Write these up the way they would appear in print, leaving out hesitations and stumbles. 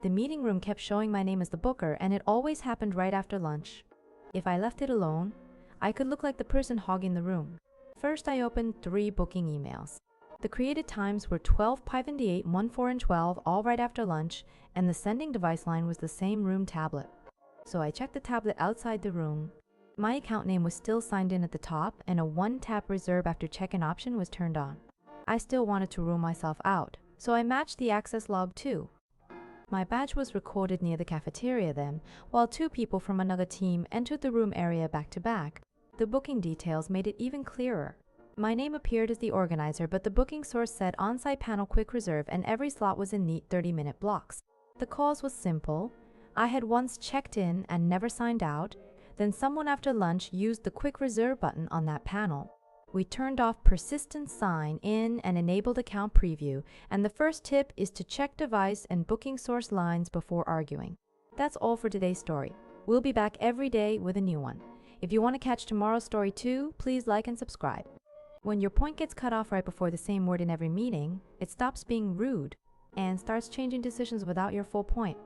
The meeting room kept showing my name as the booker, and it always happened right after lunch. If I left it alone, I could look like the person hogging the room. First, I opened 3 booking emails. The created times were 12:58, 1, 4, and 12, all right after lunch, and the sending device line was the same room tablet. So I checked the tablet outside the room. My account name was still signed in at the top, and a one-tap reserve after check-in option was turned on. I still wanted to rule myself out, so I matched the access log too. My badge was recorded near the cafeteria then, while 2 people from another team entered the room area back to back. The booking details made it even clearer. My name appeared as the organizer, but the booking source said on-site panel quick reserve, and every slot was in neat 30-minute blocks. The cause was simple. I had once checked in and never signed out. Then someone after lunch used the quick reserve button on that panel. We turned off persistent sign in and enabled account preview, and the first tip is to check device and booking source lines before arguing. That's all for today's story. We'll be back every day with a new one. If you want to catch tomorrow's story too, please like and subscribe. When your point gets cut off right before the same word in every meeting, it stops being rude and starts changing decisions without your full point.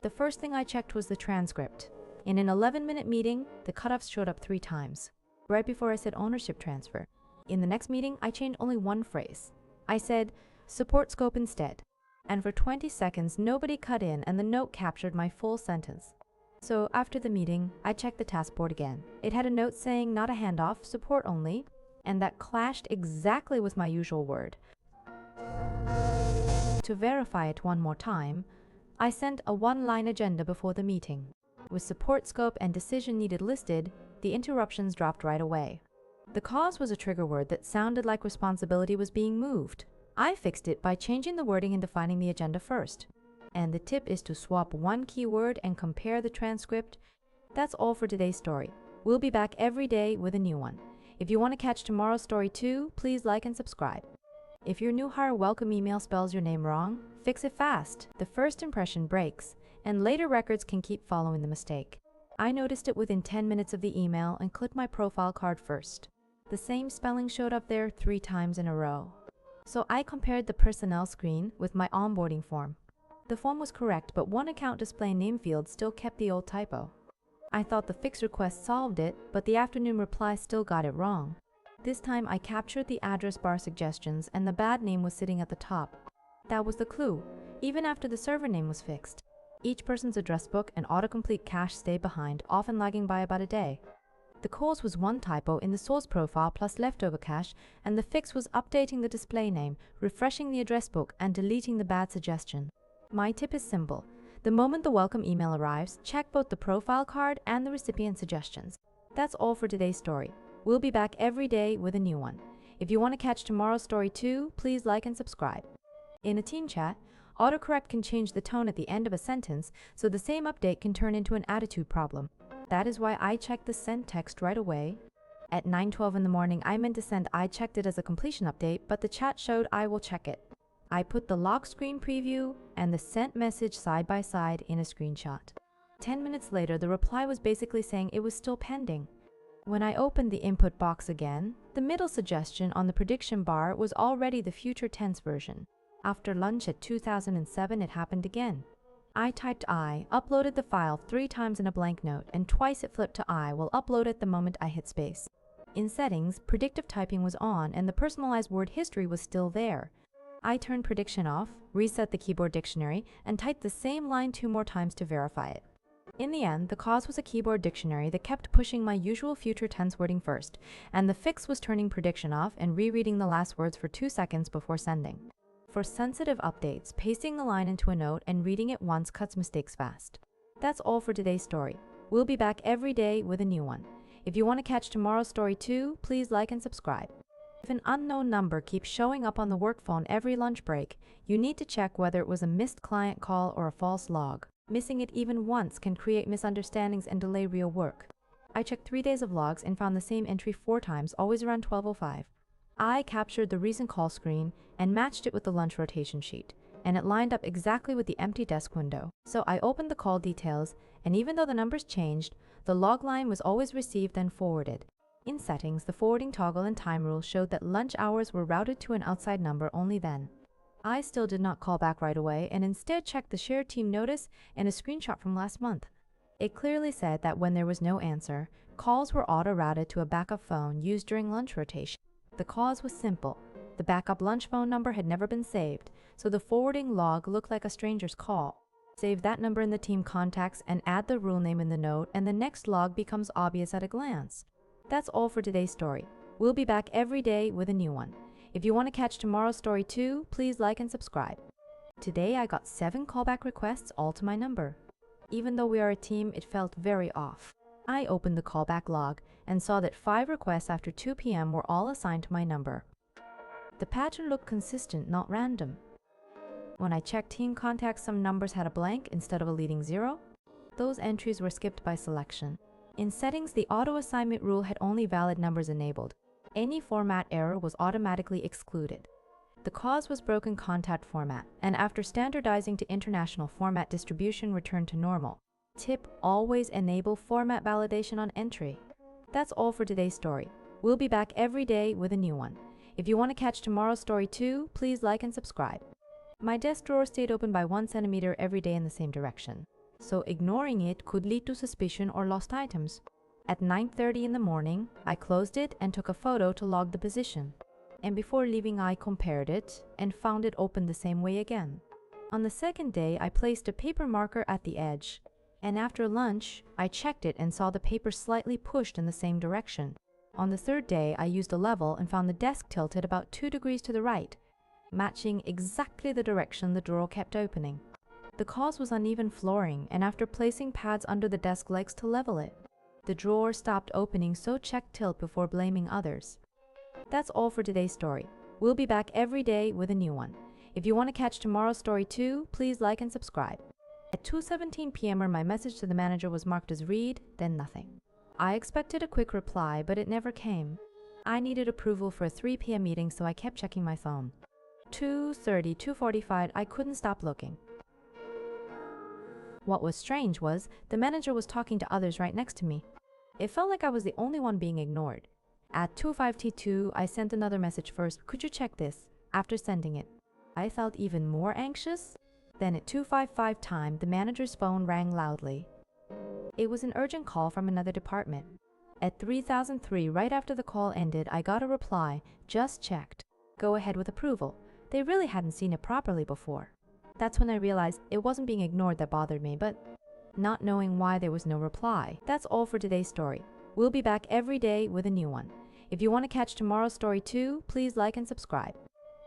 The first thing I checked was the transcript. In an 11-minute meeting, the cutoffs showed up 3 times, right before I said ownership transfer. In the next meeting, I changed only one phrase. I said support scope instead. And for 20 seconds, nobody cut in and the note captured my full sentence. So after the meeting, I checked the task board again. It had a note saying not a handoff, support only, and that clashed exactly with my usual word. To verify it one more time, I sent a 1-line agenda before the meeting. With support scope and decision needed listed, the interruptions dropped right away. The cause was a trigger word that sounded like responsibility was being moved. I fixed it by changing the wording and defining the agenda first. And the tip is to swap one keyword and compare the transcript. That's all for today's story. We'll be back every day with a new one. If you want to catch tomorrow's story too, please like and subscribe. If your new hire welcome email spells your name wrong, fix it fast. The first impression breaks, and later records can keep following the mistake. I noticed it within 10 minutes of the email and clicked my profile card first. The same spelling showed up there 3 times in a row. So I compared the personnel screen with my onboarding form. The form was correct, but one account display name field still kept the old typo. I thought the fix request solved it, but the afternoon reply still got it wrong. This time I captured the address bar suggestions and the bad name was sitting at the top. That was the clue, even after the server name was fixed. Each person's address book and autocomplete cache stayed behind, often lagging by about a day. The cause was one typo in the source profile plus leftover cache, and the fix was updating the display name, refreshing the address book, and deleting the bad suggestion. My tip is simple. The moment the welcome email arrives, check both the profile card and the recipient suggestions. That's all for today's story. We'll be back every day with a new one. If you want to catch tomorrow's story too, please like and subscribe. In a team chat, Autocorrect can change the tone at the end of a sentence, so the same update can turn into an attitude problem. That is why I checked the sent text right away. At 9:12 in the morning, I meant to send I checked it as a completion update, but the chat showed I will check it. I put the lock screen preview and the sent message side by side in a screenshot. 10 minutes later, the reply was basically saying it was still pending. When I opened the input box again, the middle suggestion on the prediction bar was already the future tense version. After lunch at 2007, it happened again. I typed I, uploaded the file 3 times in a blank note, and twice it flipped to I will upload it the moment I hit space. In settings, predictive typing was on and the personalized word history was still there. I turned prediction off, reset the keyboard dictionary, and typed the same line 2 more times to verify it. In the end, the cause was a keyboard dictionary that kept pushing my usual future tense wording first, and the fix was turning prediction off and rereading the last words for 2 seconds before sending. For sensitive updates, pasting the line into a note and reading it once cuts mistakes fast. That's all for today's story. We'll be back every day with a new one. If you want to catch tomorrow's story too, please like and subscribe. If an unknown number keeps showing up on the work phone every lunch break, you need to check whether it was a missed client call or a false log. Missing it even once can create misunderstandings and delay real work. I checked 3 days of logs and found the same entry 4 times, always around 12:05. I captured the recent call screen and matched it with the lunch rotation sheet, and it lined up exactly with the empty desk window. So I opened the call details, and even though the numbers changed, the log line was always received and forwarded. In settings, the forwarding toggle and time rule showed that lunch hours were routed to an outside number only then. I still did not call back right away and instead checked the shared team notice and a screenshot from last month. It clearly said that when there was no answer, calls were auto-routed to a backup phone used during lunch rotation. The cause was simple. The backup lunch phone number had never been saved, so the forwarding log looked like a stranger's call. Save that number in the team contacts and add the rule name in the note, and the next log becomes obvious at a glance. That's all for today's story. We'll be back every day with a new one. If you want to catch tomorrow's story too, please like and subscribe. Today I got 7 callback requests all to my number. Even though we are a team, it felt very off. I opened the callback log and saw that 5 requests after 2 p.m. were all assigned to my number. The pattern looked consistent, not random. When I checked team contacts, some numbers had a blank instead of a leading 0. Those entries were skipped by selection. In settings, the auto-assignment rule had only valid numbers enabled. Any format error was automatically excluded. The cause was broken contact format, and after standardizing to international format, distribution returned to normal. Tip: always enable format validation on entry. That's all for today's story. We'll be back every day with a new one. If you want to catch tomorrow's story too, please like and subscribe. My desk drawer stayed open by 1 centimeter every day in the same direction, so ignoring it could lead to suspicion or lost items. At 9:30 in the morning, I closed it and took a photo to log the position. And before leaving, I compared it and found it open the same way again. On the second day, I placed a paper marker at the edge, and after lunch, I checked it and saw the paper slightly pushed in the same direction. On the third day, I used a level and found the desk tilted about 2 degrees to the right, matching exactly the direction the drawer kept opening. The cause was uneven flooring, and after placing pads under the desk legs to level it, the drawer stopped opening, so check tilt before blaming others. That's all for today's story. We'll be back every day with a new one. If you want to catch tomorrow's story too, please like and subscribe. At 2:17 p.m. my message to the manager was marked as read, then nothing. I expected a quick reply, but it never came. I needed approval for a 3 p.m. meeting, so I kept checking my phone. 2:30, 2:45, I couldn't stop looking. What was strange was the manager was talking to others right next to me. It felt like I was the only one being ignored. At 2:52, I sent another message first. Could you check this? After sending it, I felt even more anxious. Then at 2:55 time, the manager's phone rang loudly. It was an urgent call from another department. At 3003, right after the call ended, I got a reply, just checked. Go ahead with approval. They really hadn't seen it properly before. That's when I realized it wasn't being ignored that bothered me, but not knowing why there was no reply. That's all for today's story. We'll be back every day with a new one. If you want to catch tomorrow's story too, please like and subscribe.